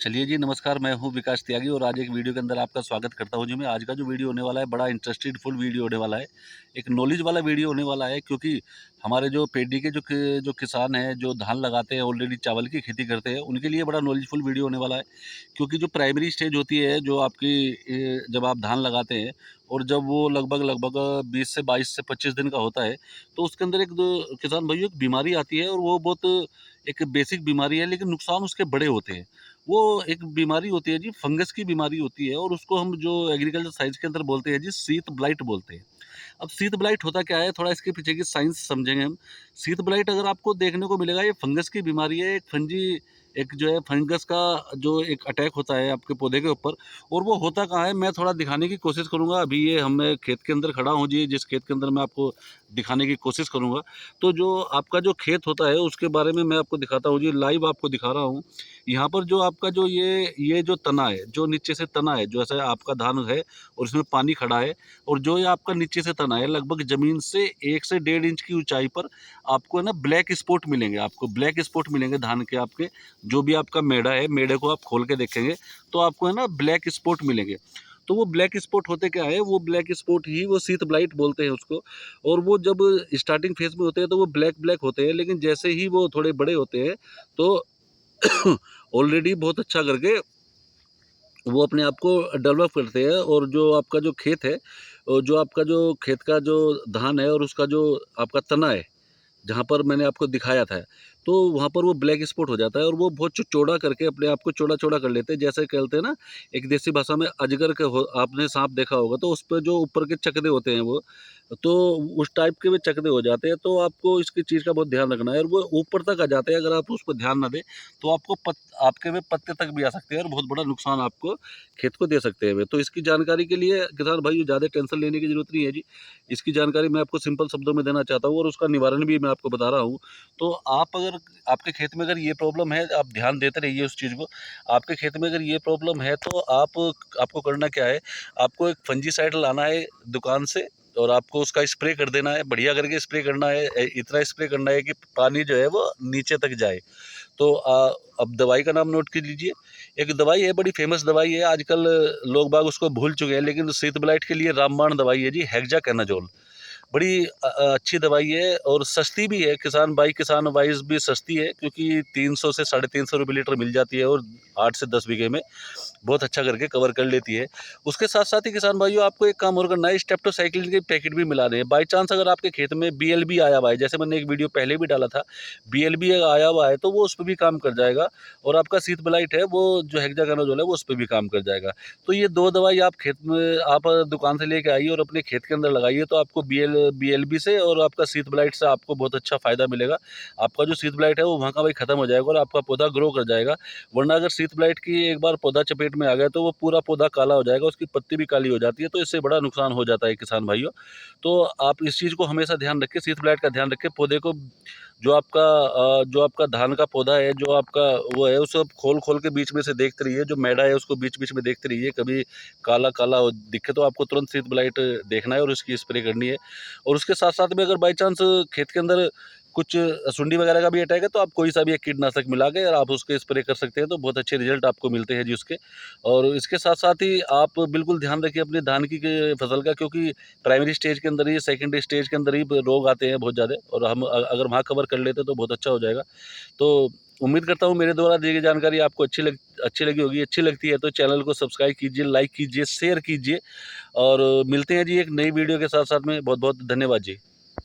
चलिए जी, नमस्कार। मैं हूँ विकास त्यागी और आज एक वीडियो के अंदर आपका स्वागत करता हूँ जी मैं। आज का जो वीडियो होने वाला है बड़ा इंटरेस्टेड फुल वीडियो होने वाला है। एक नॉलेज वाला वीडियो होने वाला है, क्योंकि हमारे जो पेडी के जो किसान हैं, जो धान लगाते हैं, ऑलरेडी चावल की खेती करते हैं, उनके लिए बड़ा नॉलेजफुल वीडियो होने वाला है। क्योंकि जो प्राइमरी स्टेज होती है, जो आपकी जब आप धान लगाते हैं और जब वो लगभग 20 से 22 से 25 दिन का होता है, तो उसके अंदर एक दो किसान भाइयों एक बीमारी आती है और वो बहुत एक बेसिक बीमारी है, लेकिन नुकसान उसके बड़े होते हैं। वो एक बीमारी होती है जी, फंगस की बीमारी होती है और उसको हम जो एग्रीकल्चर साइंस के अंदर बोलते हैं जी, शीत ब्लाइट बोलते हैं। अब शीत ब्लाइट होता क्या है, थोड़ा इसके पीछे की साइंस समझेंगे हम। शीत ब्लाइट अगर आपको देखने को मिलेगा, ये फंगस की बीमारी है। एक फंजी एक जो है फंगस का जो एक अटैक होता है आपके पौधे के ऊपर। और वो होता कहाँ है, मैं थोड़ा दिखाने की कोशिश करूँगा। अभी ये मैं खेत के अंदर खड़ा हूँ जी, जिस खेत के अंदर मैं आपको दिखाने की कोशिश करूँगा। तो जो आपका जो खेत होता है उसके बारे में मैं आपको दिखाता हूँ जी, लाइव आपको दिखा रहा हूँ। यहाँ पर जो आपका जो ये जो तना है, जो नीचे से तना है, जो ऐसा आपका धान है और इसमें पानी खड़ा है, और जो ये आपका नीचे से तना है, लगभग ज़मीन से 1 से 1.5 इंच की ऊंचाई पर आपको है ना ब्लैक स्पॉट मिलेंगे। आपको ब्लैक स्पॉट मिलेंगे धान के आपके। जो भी आपका मेढ़ा है, मेढ़े को आप खोल के देखेंगे तो आपको है ना ब्लैक स्पॉट मिलेंगे। तो वो ब्लैक स्पॉट होते क्या है, वो ब्लैक स्पॉट ही वो शीत ब्लाइट बोलते हैं उसको। और वो जब स्टार्टिंग फेज में होते हैं तो वो ब्लैक ब्लैक होते हैं, लेकिन जैसे ही वो थोड़े बड़े होते हैं तो ऑलरेडी बहुत अच्छा करके वो अपने आप को डेवलप करते हैं। और जो आपका जो खेत है, और जो आपका जो खेत का जो धान है और उसका जो आपका तना है, जहाँ पर मैंने आपको दिखाया था, तो वहाँ पर वो ब्लैक स्पॉट हो जाता है और वो बहुत चौड़ा करके अपने आप को चौड़ा-चौड़ा कर लेते हैं। जैसे कहते हैं ना, एक देसी भाषा में अजगर के हो, आपने साँप देखा होगा, तो उस पे जो ऊपर के चकदे होते हैं वो, तो उस टाइप के वो चकदे हो जाते हैं। तो आपको इसकी चीज़ का बहुत ध्यान रखना है और वो ऊपर तक आ जाते हैं। अगर आप उस पर ध्यान ना दें, तो आपके में पत्ते तक भी आ सकते हैं और बहुत बड़ा नुकसान आपको खेत को दे सकते हैं वे। तो इसकी जानकारी के लिए किसान भाइयों ज़्यादा टेंशन लेने की ज़रूरत नहीं है जी। इसकी जानकारी मैं आपको सिंपल शब्दों में देना चाहता हूँ और उसका निवारण भी मैं आपको बता रहा हूँ। तो आप अगर आपके खेत में अगर ये प्रॉब्लम है, आप ध्यान देते रहिए उस चीज़ को। आपके खेत में अगर ये प्रॉब्लम है तो आपको करना क्या है, आपको एक फंजीसाइड लाना है दुकान से और आपको उसका स्प्रे कर देना है, बढ़िया करके स्प्रे करना है। इतना स्प्रे करना है कि पानी जो है वो नीचे तक जाए। तो अब दवाई का नाम नोट कर लीजिए। एक दवाई है, बड़ी फेमस दवाई है, आजकल लोग बाग उसको भूल चुके हैं, लेकिन शीत ब्लाइट के लिए रामबाण दवाई है जी, हेक्साकोनाज़ोल। बड़ी अच्छी दवाई है और सस्ती भी है। किसान वाइज़ भी सस्ती है, क्योंकि 300 से 350 रुपये लीटर मिल जाती है और 8 से 10 बीघे में बहुत अच्छा करके कवर कर लेती है। उसके साथ-साथ ही किसान भाइयों, आपको एक काम और करना है, स्ट्रेप्टोसाइक्लिन के पैकेट भी मिलाने हैं। बाय चांस अगर आपके खेत में बीएलबी आया हुआ है, जैसे मैंने एक वीडियो पहले भी डाला था, बीएलबी आया हुआ है तो वो उस पे भी काम कर जाएगा। और आपका शीत ब्लाइट है, वो जो हेक्साकोनाज़ोल है, वो उस पे भी काम कर जाएगा। तो ये 2 दवाई आप खेत में आप दुकान से लेके आइए और अपने खेत के अंदर लगाइए, तो आपको बीएलबी से और आपका शीत ब्लाइट से आपको बहुत अच्छा फ़ायदा मिलेगा। आपका जो शीत ब्लाइट है वो वहाँ का वहीं खत्म हो जाएगा और आपका पौधा ग्रो कर जाएगा। वरना अगर शीत ब्लाइट की एक बार पौधा चपेट में आ गया तो वो पूरा पौधा काला हो जाएगा, उसकी पत्ती भी काली हो जाती है, तो इससे बड़ा नुकसान हो जाता है किसान भाइयों। तो आप इस चीज़ को हमेशा ध्यान रखें, शीत ब्लाइट का ध्यान रखें। पौधे को जो आपका धान का पौधा है, जो आपका वो है, उसे आप खोल-खोल के बीच में से देखते रहिए। जो मेढ़ा है उसको बीच-बीच में देखते रहिए, कभी काला-काला दिखे तो आपको तुरंत शीत ब्लाइट देखना है और उसकी स्प्रे करनी है। और उसके साथ-साथ में अगर बाई चांस खेत के अंदर कुछ सुंडी वगैरह का भी अटैक है, तो आप कोई सा भी एक कीटनाशक मिला के और आप उसके स्प्रे कर सकते हैं, तो बहुत अच्छे रिजल्ट आपको मिलते हैं जी उसके। और इसके साथ-साथ ही आप बिल्कुल ध्यान रखिए अपनी धान की के फसल का, क्योंकि प्राइमरी स्टेज के अंदर ही, सेकेंडरी स्टेज के अंदर ही रोग आते हैं बहुत ज़्यादा, और हम अगर वहाँ कवर कर लेते तो बहुत अच्छा हो जाएगा। तो उम्मीद करता हूँ मेरे द्वारा दी गई जानकारी आपको अच्छी लगी होगी। अच्छी लगती है तो चैनल को सब्सक्राइब कीजिए, लाइक कीजिए, शेयर कीजिए। और मिलते हैं जी एक नई वीडियो के साथ में। बहुत-बहुत धन्यवाद जी।